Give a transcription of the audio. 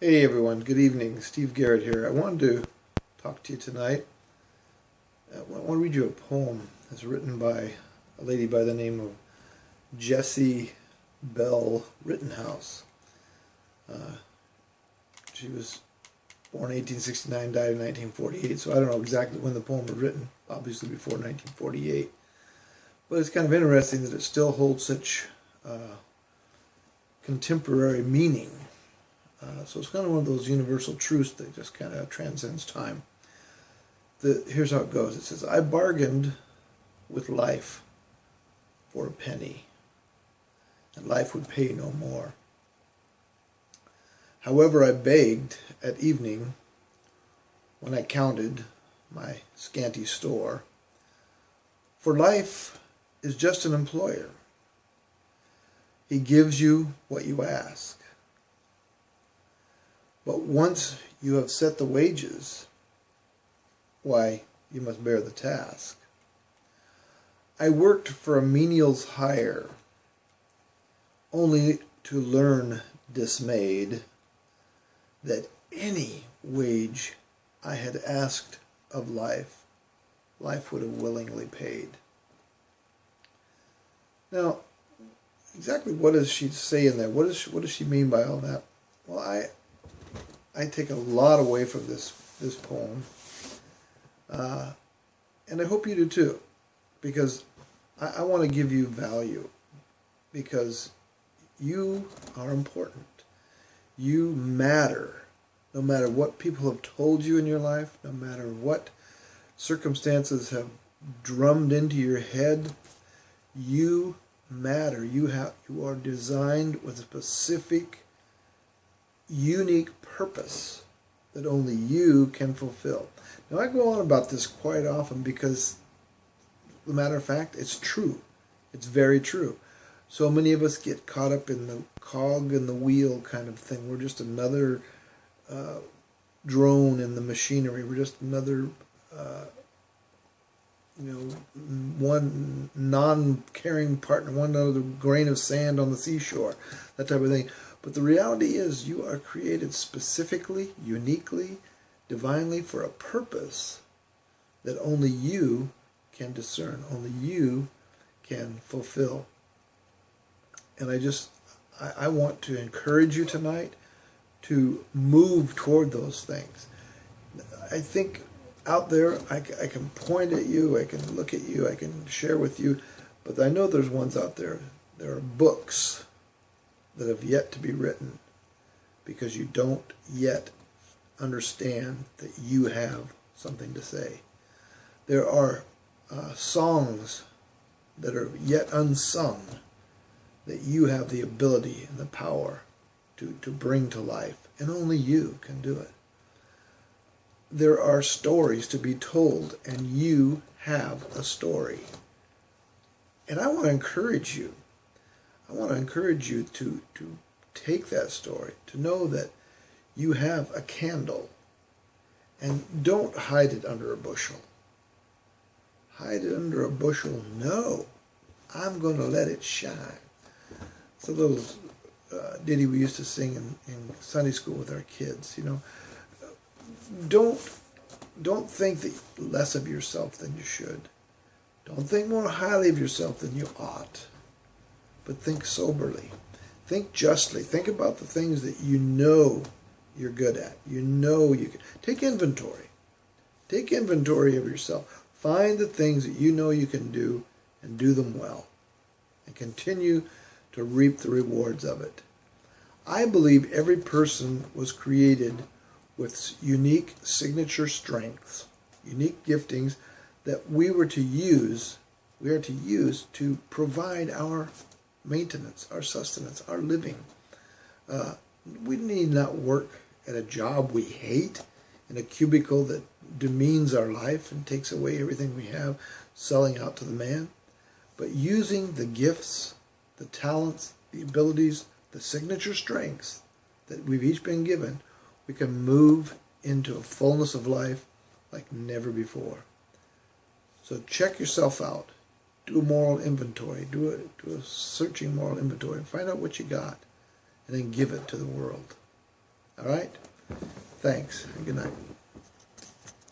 Hey everyone, good evening. Steve Garrett here. I wanted to talk to you tonight. I want to read you a poem that's written by a lady by the name of Jessie Bell Rittenhouse. She was born in 1869, died in 1948, so I don't know exactly when the poem was written, obviously before 1948. But it's kind of interesting that it still holds such contemporary meaning. So it's kind of one of those universal truths that just kind of transcends time. Here's how it goes. It says, I bargained with life for a penny, and life would pay no more. However, I begged at evening when I counted my scanty store, for life is just an employer. He gives you what you ask. But once you have set the wages, why, you must bear the task. I worked for a menial's hire, only to learn dismayed that any wage I had asked of life, life would have willingly paid. Now, exactly what does she say in there? What does she mean by all that? Well, I take a lot away from this poem, and I hope you do too, because I want to give you value, because you are important. You matter, no matter what people have told you in your life, no matter what circumstances have drummed into your head. You matter. You are designed with a specific, unique purpose that only you can fulfill. Now, I go on about this quite often because, as a matter of fact, it's true. It's very true. So many of us get caught up in the cog in the wheel kind of thing. We're just another drone in the machinery. We're just another, one non-caring partner, one other grain of sand on the seashore, that type of thing. But the reality is you are created specifically, uniquely, divinely for a purpose that only you can discern, only you can fulfill. And I want to encourage you tonight to move toward those things. I think out there I can point at you, I can look at you, I can share with you, but I know there's ones out there. There are books that have yet to be written because you don't yet understand that you have something to say. There are songs that are yet unsung that you have the ability and the power to bring to life, and only you can do it. There are stories to be told, and you have a story. And I want to encourage you. I want to encourage you to take that story, to know that you have a candle, and don't hide it under a bushel. Hide it under a bushel? No. I'm going to let it shine. It's a little ditty we used to sing in Sunday school with our kids, Don't think that less of yourself than you should. Don't think more highly of yourself than you ought. But think soberly. Think justly. Think about the things that you know you're good at. You know you can. Take inventory. Take inventory of yourself. Find the things that you know you can do and do them well. And continue to reap the rewards of it. I believe every person was created with unique signature strengths, unique giftings that we are to use to provide our maintenance, our sustenance, our living. We need not work at a job we hate, in a cubicle that demeans our life and takes away everything we have, selling out to the man. But using the gifts, the talents, the abilities, the signature strengths that we've each been given, we can move into a fullness of life like never before. So check yourself out. Do a moral inventory. Do a searching moral inventory. Find out what you got, and then give it to the world. All right? Thanks. Good night.